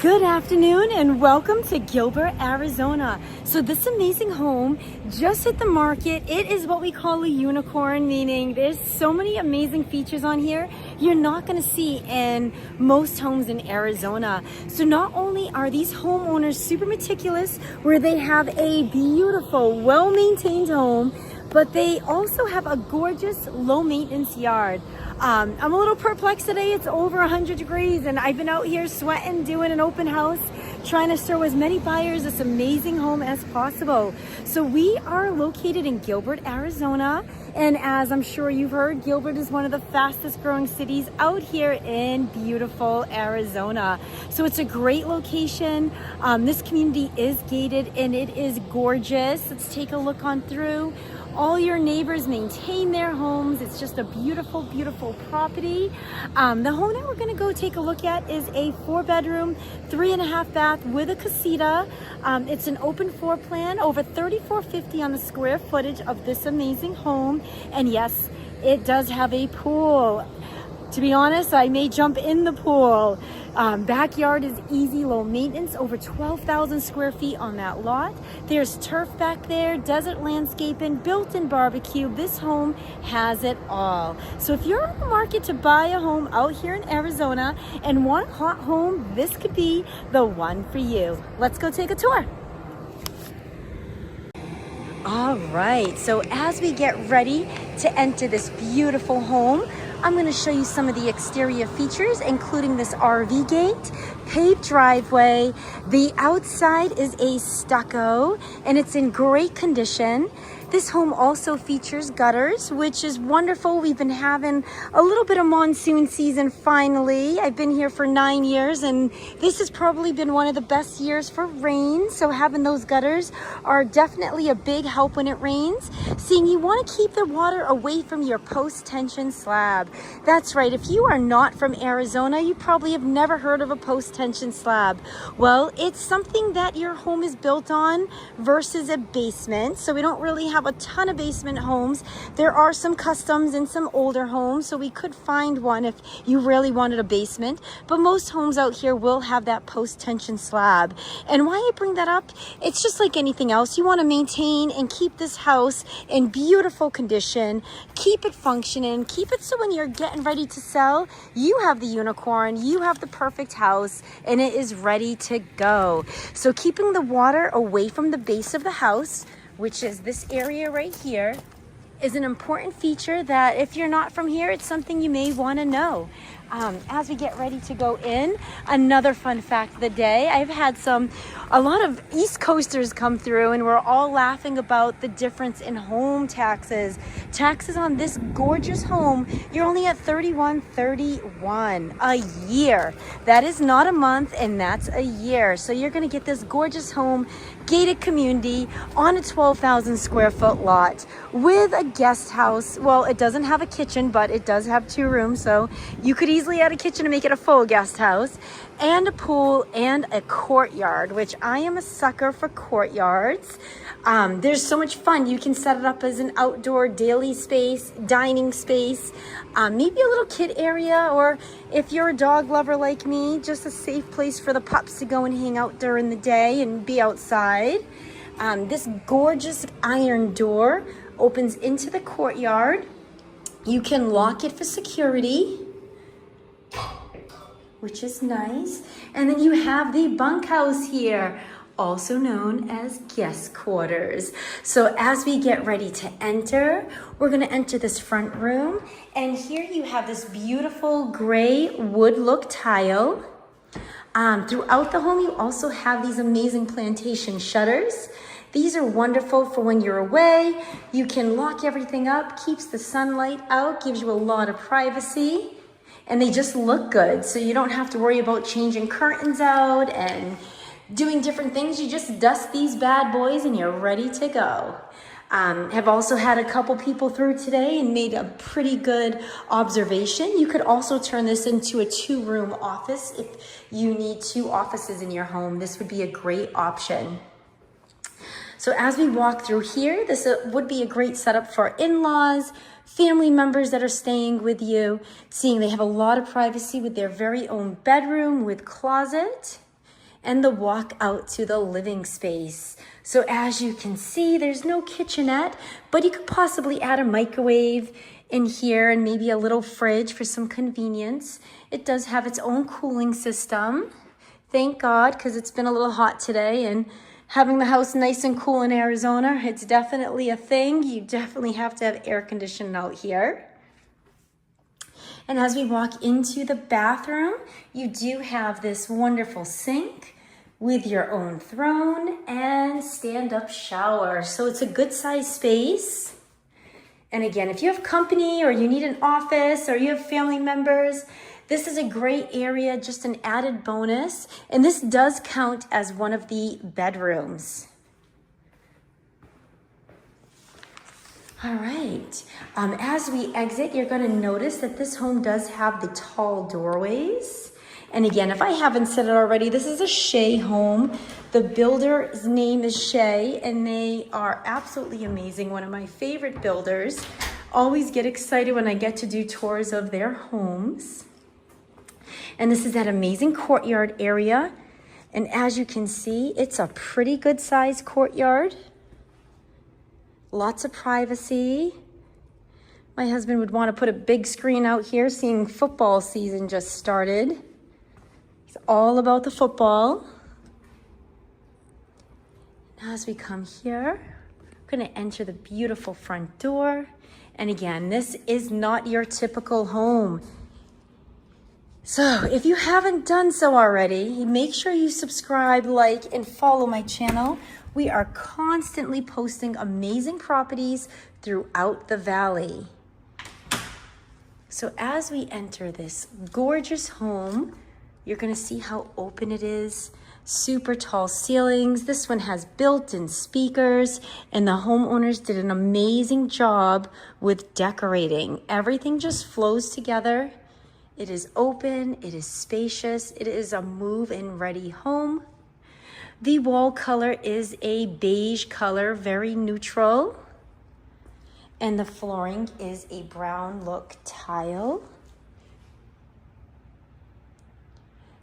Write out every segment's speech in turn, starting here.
Good afternoon and welcome to Gilbert, Arizona. So this amazing home just hit the market. It is what we call a unicorn, meaning there's so many amazing features on here you're not going to see in most homes in Arizona. So not only are these homeowners super meticulous, where they have a beautiful, well-maintained home, but they also have a gorgeous low-maintenance yard. I'm a little perplexed today. It's over 100 degrees and I've been out here sweating, doing an open house, trying to show as many buyers this amazing home as possible. So we are located in Gilbert, Arizona. And as I'm sure you've heard, Gilbert is one of the fastest growing cities out here in beautiful Arizona. So it's a great location. This community is gated and it is gorgeous. Let's take a look on through. All your neighbors maintain their homes. It's just a beautiful, beautiful property. The home that we're gonna go take a look at is a 4-bedroom, 3.5 bath with a Casita. It's an open floor plan, over $34.50 on the square footage of this amazing home. And yes, it does have a pool. To be honest, I may jump in the pool. Backyard is easy, low maintenance, over 12,000 square feet on that lot. There's turf back there, desert landscaping, built-in barbecue. This home has it all. So if you're in the market to buy a home out here in Arizona and want a hot home, this could be the one for you. Let's go take a tour. All right, so as we get ready to enter this beautiful home, I'm going to show you some of the exterior features, including this RV gate, paved driveway. The outside is a stucco and it's in great condition. This home also features gutters, which is wonderful. We've been having a little bit of monsoon season finally. I've been here for 9 years and this has probably been one of the best years for rain. So having those gutters are definitely a big help when it rains. Seeing you want to keep the water away from your post-tension slab. That's right, if you are not from Arizona, you probably have never heard of a post-tension slab. Well, it's something that your home is built on versus a basement. So we don't really have a ton of basement homes. There are some customs in some older homes, so we could find one if you really wanted a basement, but most homes out here will have that post-tension slab. And why I bring that up, it's just like anything else. You want to maintain and keep this house in beautiful condition, keep it functioning, keep it so when you're getting ready to sell, you have the unicorn, you have the perfect house, and it is ready to go. So keeping the water away from the base of the house, which is this area right here, is an important feature that if you're not from here, it's something you may want to know. As we get ready to go in, another fun fact of the day, I've had a lot of East Coasters come through and we're all laughing about the difference in home taxes. Taxes on this gorgeous home, you're only at $31.31 a year. That is not a month and that's a year. So you're gonna get this gorgeous home, gated community on a 12,000 square foot lot with a guest house. Well, it doesn't have a kitchen, but it does have 2 rooms. So you could easily add a kitchen to make it a full guest house, and a pool and a courtyard, which I am a sucker for courtyards. There's so much fun. You can set it up as an outdoor daily space, dining space, maybe a little kid area, or if you're a dog lover like me, just a safe place for the pups to go and hang out during the day and be outside. This gorgeous iron door opens into the courtyard. You can lock it for security, which is nice. And then you have the bunkhouse here, also known as guest quarters. So as we get ready to enter, we're gonna enter this front room. And here you have this beautiful gray wood look tile. Throughout the home, you also have these amazing plantation shutters. These are wonderful for when you're away. You can lock everything up, keeps the sunlight out, gives you a lot of privacy. And they just look good, so you don't have to worry about changing curtains out and doing different things. You just dust these bad boys and you're ready to go. Have also had a couple people through today and made a pretty good observation. You could also turn this into a 2-room office if you need 2 offices in your home. This would be a great option. So as we walk through here, this would be a great setup for in-laws, family members that are staying with you, seeing they have a lot of privacy with their very own bedroom with closet. and the walk out to the living space. So as you can see, there's no kitchenette, but you could possibly add a microwave in here and maybe a little fridge for some convenience. It does have its own cooling system. Thank God, because it's been a little hot today, and having the house nice and cool in Arizona, it's definitely a thing. You definitely have to have air conditioning out here. And as we walk into the bathroom, you do have this wonderful sink with your own throne and stand-up shower. So it's a good size space. And again, if you have company or you need an office or you have family members, this is a great area, just an added bonus. And this does count as one of the bedrooms. All right, as we exit, you're gonna notice that this home does have the tall doorways. And again, if I haven't said it already, this is a Shea home. The builder's name is Shea, and they are absolutely amazing. One of my favorite builders. Always get excited when I get to do tours of their homes. And this is that amazing courtyard area. And as you can see, it's a pretty good sized courtyard. Lots of privacy. My husband would want to put a big screen out here, seeing football season just started. He's all about the football. Now as we come here, we're going to enter the beautiful front door. And again, this is not your typical home. So if you haven't done so already, make sure you subscribe, like, and follow my channel. We are constantly posting amazing properties throughout the valley. So as we enter this gorgeous home, you're gonna see how open it is. Super tall ceilings. This one has built-in speakers, and the homeowners did an amazing job with decorating. Everything just flows together. It is open, it is spacious, it is a move-in ready home. The wall color is a beige color, very neutral. And the flooring is a brown look tile.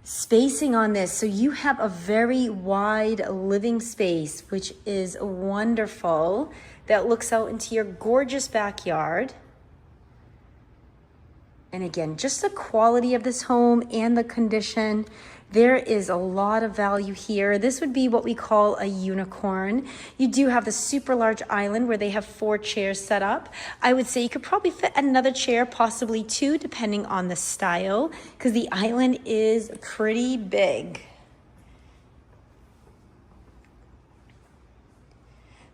Spacing on this, so you have a very wide living space, which is wonderful, that looks out into your gorgeous backyard. And again, just the quality of this home and the condition, there is a lot of value here. This would be what we call a unicorn. You do have the super large island where they have 4 chairs set up. I would say you could probably fit another chair, possibly 2, depending on the style, because the island is pretty big.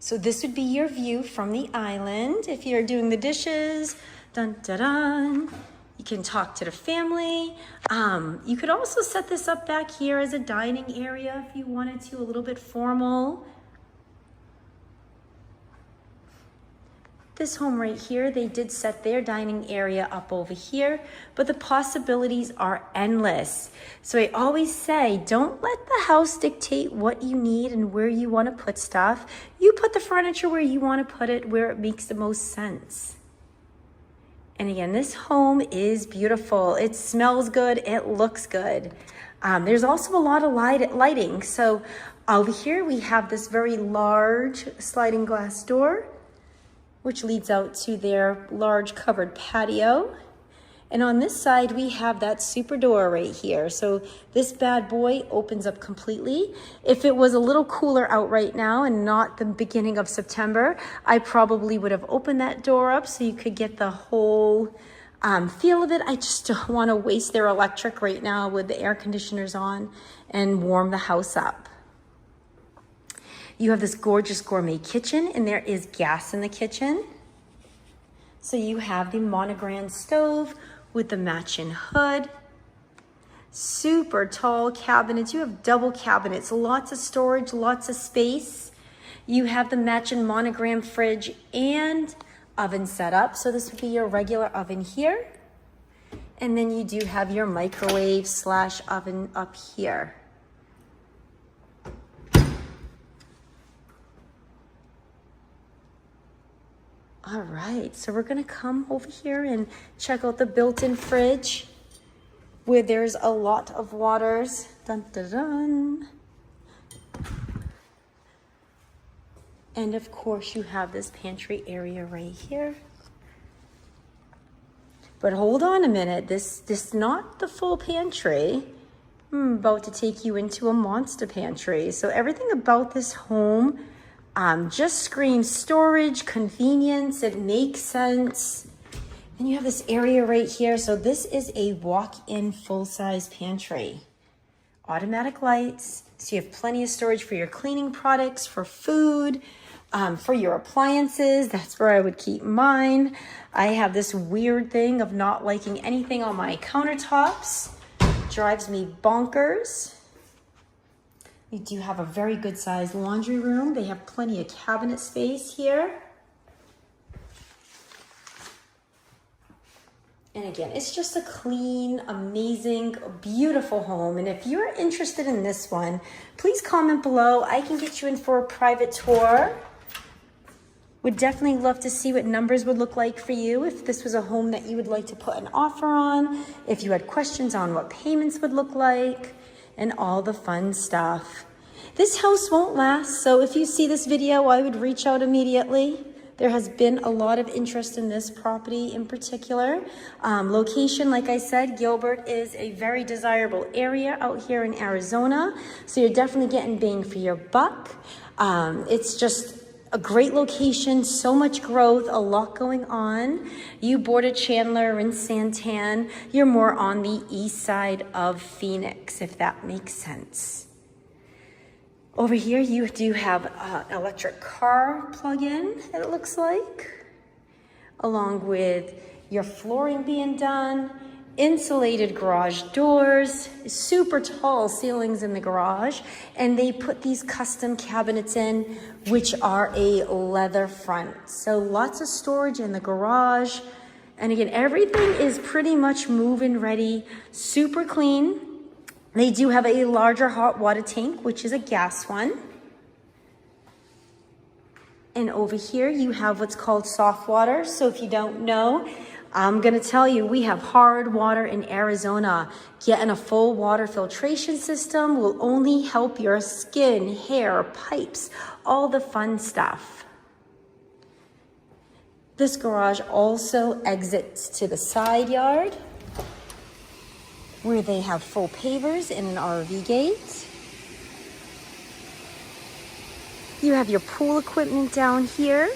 So this would be your view from the island. If you're doing the dishes, dun dun dun. You can talk to the family. You could also set this up back here as a dining area if you wanted to, a little bit formal. This home right here, they did set their dining area up over here, but the possibilities are endless. So I always say, don't let the house dictate what you need and where you want to put stuff. You put the furniture where you want to put it, where it makes the most sense. And again, this home is beautiful. It smells good. It looks good. There's also a lot of lighting. So over here, we have this very large sliding glass door, which leads out to their large covered patio. And on this side, we have that super door right here. So this bad boy opens up completely. If it was a little cooler out right now and not the beginning of September, I probably would have opened that door up so you could get the whole feel of it. I just don't want to waste their electric right now with the air conditioners on and warm the house up. You have this gorgeous gourmet kitchen, and there is gas in the kitchen. So you have the monogram stove with the matching hood. Super tall cabinets. You have double cabinets, lots of storage, lots of space. You have the matching monogram fridge and oven set up. So this would be your regular oven here. And then you do have your microwave / oven up here. All right, so we're gonna come over here and check out the built-in fridge where there's a lot of waters. Dun, dun, dun. And of course you have this pantry area right here. But hold on a minute, this is not the full pantry. I'm about to take you into a monster pantry. So everything about this home just screams storage, convenience, it makes sense. And you have this area right here. So this is a walk-in full-size pantry. Automatic lights, so you have plenty of storage for your cleaning products, for food, for your appliances. That's where I would keep mine. I have this weird thing of not liking anything on my countertops. Drives me bonkers. You do have a very good sized laundry room. They have plenty of cabinet space here. And again, it's just a clean, amazing, beautiful home. And if you're interested in this one, please comment below. I can get you in for a private tour. Would definitely love to see what numbers would look like for you if this was a home that you would like to put an offer on, if you had questions on what payments would look like, and all the fun stuff. This house won't last, so if you see this video, I would reach out immediately. There has been a lot of interest in this property in particular. Location, like I said, Gilbert is a very desirable area out here in Arizona, so you're definitely getting bang for your buck. It's just a great location, so much growth, a lot going on. You border Chandler and Santan. You're more on the east side of Phoenix, if that makes sense. Over here, you do have an electric car plug-in, it looks like, along with your flooring being done, insulated garage doors, super tall ceilings in the garage, and they put these custom cabinets in, which are a leather front. So lots of storage in the garage. And again, everything is pretty much move-in ready, super clean. They do have a larger hot water tank, which is a gas one. And over here, you have what's called soft water. So if you don't know, I'm gonna tell you, we have hard water in Arizona. Getting a full water filtration system will only help your skin, hair, pipes, all the fun stuff. This garage also exits to the side yard, where they have full pavers and an RV gate. You have your pool equipment down here.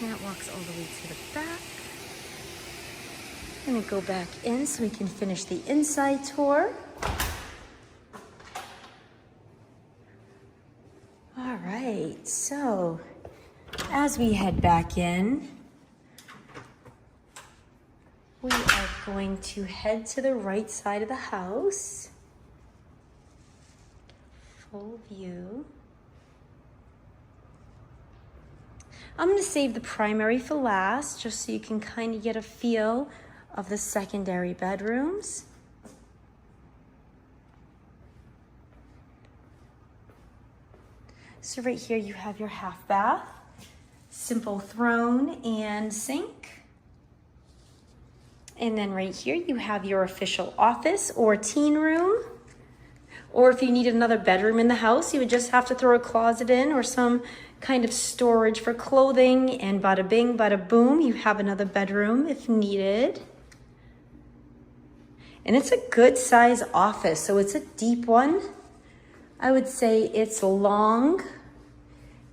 And that walks all the way to the back. I'm gonna go back in so we can finish the inside tour. All right, so as we head back in, we are going to head to the right side of the house. Full view. I'm going to save the primary for last, just so you can kind of get a feel of the secondary bedrooms. So right here you have your half bath, simple throne and sink. And then right here you have your official office or teen room. Or if you need another bedroom in the house, you would just have to throw a closet in or some kind of storage for clothing, and bada bing, bada boom, you have another bedroom if needed. And it's a good size office, so it's a deep one. I would say it's long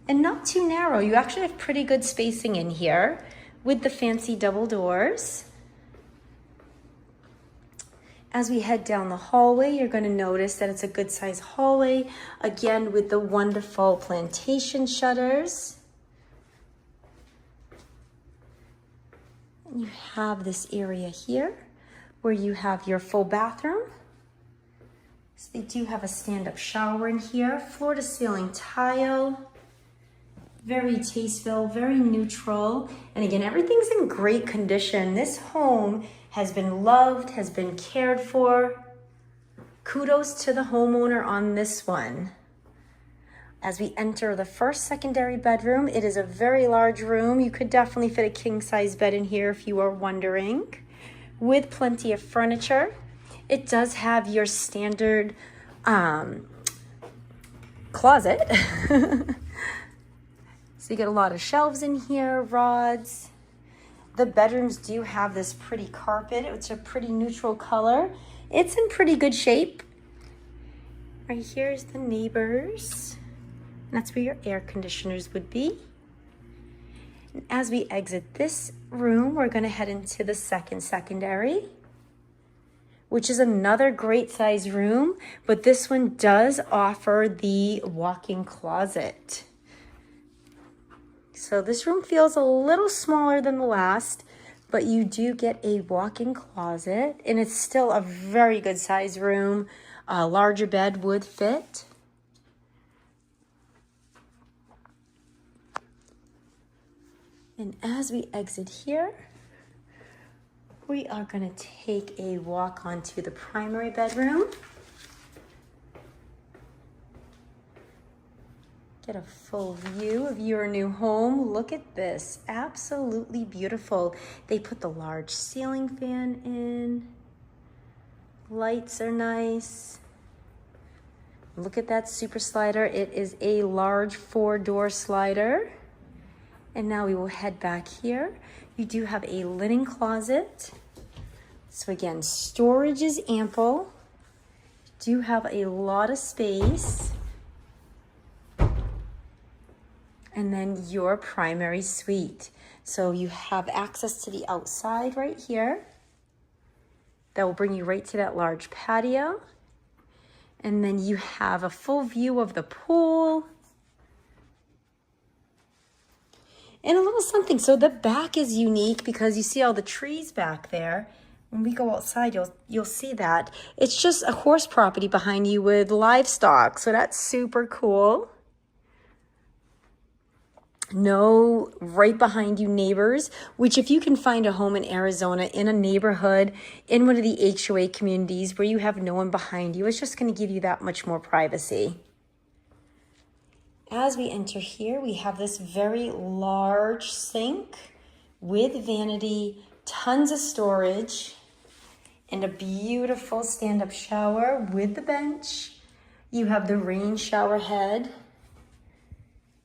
and not too narrow. You actually have pretty good spacing in here with the fancy double doors. As we head down the hallway, you're going to notice that it's a good size hallway, again with the wonderful plantation shutters. And you have this area here where you have your full bathroom. So they do have a stand-up shower in here, floor to ceiling tile, very tasteful, very neutral. And again, everything's in great condition. This home has been loved, has been cared for. Kudos to the homeowner on this one. As we enter the first secondary bedroom, it is a very large room. You could definitely fit a king size bed in here if you are wondering. with plenty of furniture. It does have your standard closet. So you get a lot of shelves in here, rods. The bedrooms do have this pretty carpet. It's a pretty neutral color. It's in pretty good shape. Right here's the neighbors. That's where your air conditioners would be. And as we exit this room, we're gonna head into the secondary, which is another great size room, but this one does offer the walk-in closet. So this room feels a little smaller than the last, but you do get a walk-in closet, and it's still a very good size room. A larger bed would fit. And as we exit here, we are going to take a walk onto the primary bedroom. Get a full view of your new home. Look at this, absolutely beautiful. They put the large ceiling fan in. Lights are nice. Look at that super slider. It is a large 4-door slider. And now we will head back here. You do have a linen closet. So again, storage is ample. You do have a lot of space. And then your primary suite. So you have access to the outside right here. That will bring you right to that large patio. And then you have a full view of the pool. And a little something. So the back is unique because you see all the trees back there. When we go outside, you'll see that. It's just a horse property behind you with livestock. So that's super cool. No right behind you neighbors, which if you can find a home in Arizona in a neighborhood, in one of the HOA communities where you have no one behind you, it's just going to give you that much more privacy. As we enter here, we have this very large sink with vanity, tons of storage, and a beautiful stand-up shower with the bench. You have the rain shower head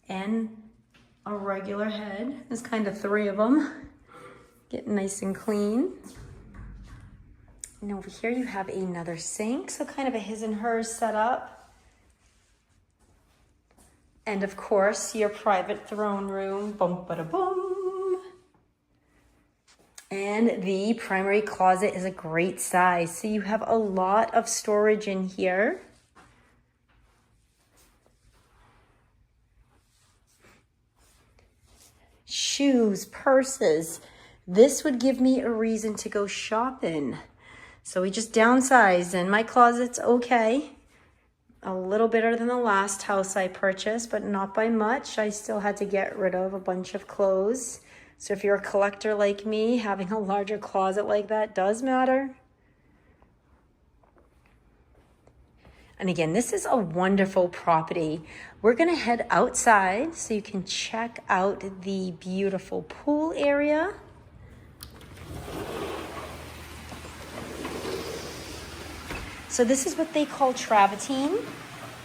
and a regular head. There's kind of 3 of them. Getting nice and clean. And over here you have another sink, so kind of a his and hers setup. And of course, your private throne room. Bum ba da bum. And the primary closet is a great size. So you have a lot of storage in here. Shoes, purses. This would give me a reason to go shopping. So we just downsized and my closet's okay. A little better than the last house I purchased, but not by much. I still had to get rid of a bunch of clothes. So if you're a collector like me, having a larger closet like that does matter. And again, this is a wonderful property. We're gonna head outside so you can check out the beautiful pool area. So this is what they call Travertine.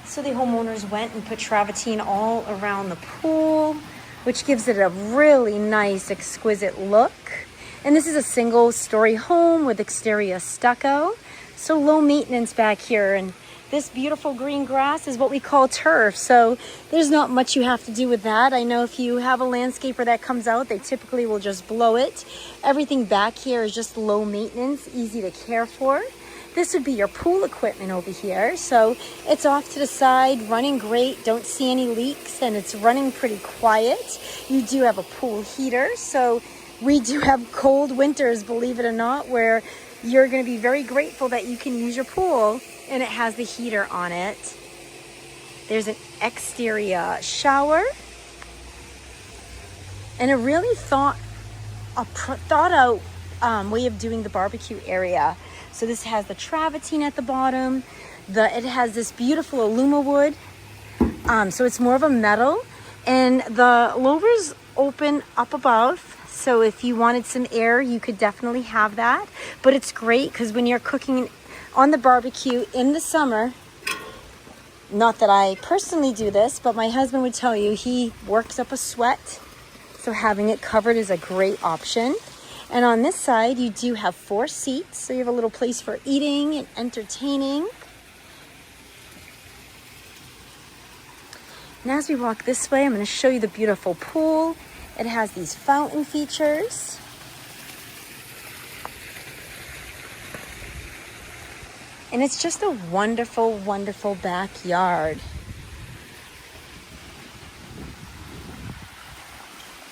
So the homeowners went and put Travertine all around the pool, which gives it a really nice, exquisite look. And this is a single-story home with exterior stucco. So low maintenance back here. And this beautiful green grass is what we call turf. So there's not much you have to do with that. I know if you have a landscaper that comes out, they typically will just blow it. Everything back here is just low maintenance, easy to care for. This would be your pool equipment over here. So it's off to the side, running great, don't see any leaks, and it's running pretty quiet. You do have a pool heater. So we do have cold winters, believe it or not, where you're gonna be very grateful that you can use your pool and it has the heater on it. There's an exterior shower and a really thought out way of doing the barbecue area. So this has the Travertine at the bottom. It has this beautiful aluma wood. So it's more of a metal, and the louvers open up above. So if you wanted some air, you could definitely have that. But it's great because when you're cooking on the barbecue in the summer, not that I personally do this, but my husband would tell you he works up a sweat. So having it covered is a great option. And on this side, you do have 4 seats. So you have a little place for eating and entertaining. And as we walk this way, I'm going to show you the beautiful pool. It has these fountain features. And it's just a wonderful, wonderful backyard.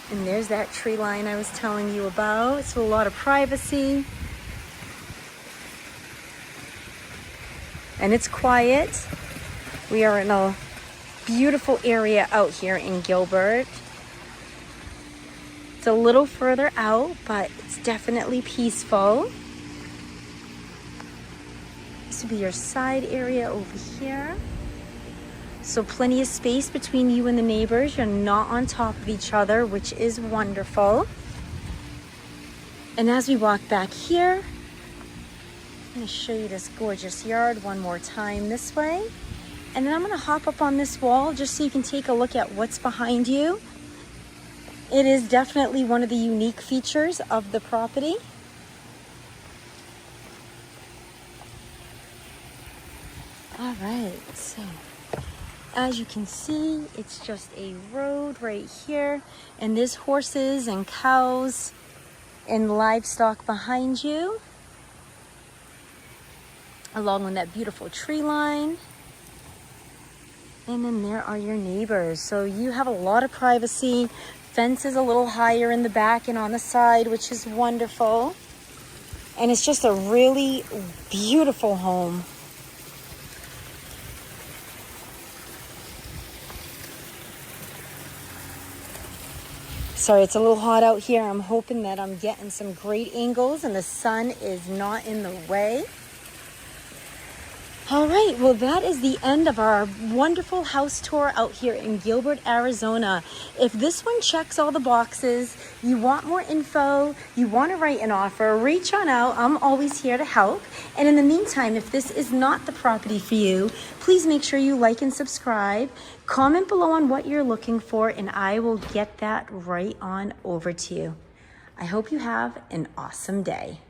And there's that tree line I was telling you about. So a lot of privacy. And it's quiet. We are in a beautiful area out here in Gilbert. It's a little further out, but it's definitely peaceful. This would be your side area over here. So plenty of space between you and the neighbors. You're not on top of each other, which is wonderful. And as we walk back here, I'm going to show you this gorgeous yard one more time this way. And then I'm going to hop up on this wall just so you can take a look at what's behind you. It is definitely one of the unique features of the property. All right, so as you can see, it's just a road right here, and there's horses and cows and livestock behind you, along with that beautiful tree line. And then there are your neighbors. So you have a lot of privacy. Fence is a little higher in the back and on the side, which is wonderful. And it's just a really beautiful home. Sorry, it's a little hot out here. I'm hoping that I'm getting some great angles and the sun is not in the way. All right, well, that is the end of our wonderful house tour out here in Gilbert, Arizona. If this one checks all the boxes, you want more info, you want to write an offer, reach on out. I'm always here to help. And in the meantime, if this is not the property for you, please make sure you like and subscribe. Comment below on what you're looking for, and I will get that right on over to you. I hope you have an awesome day.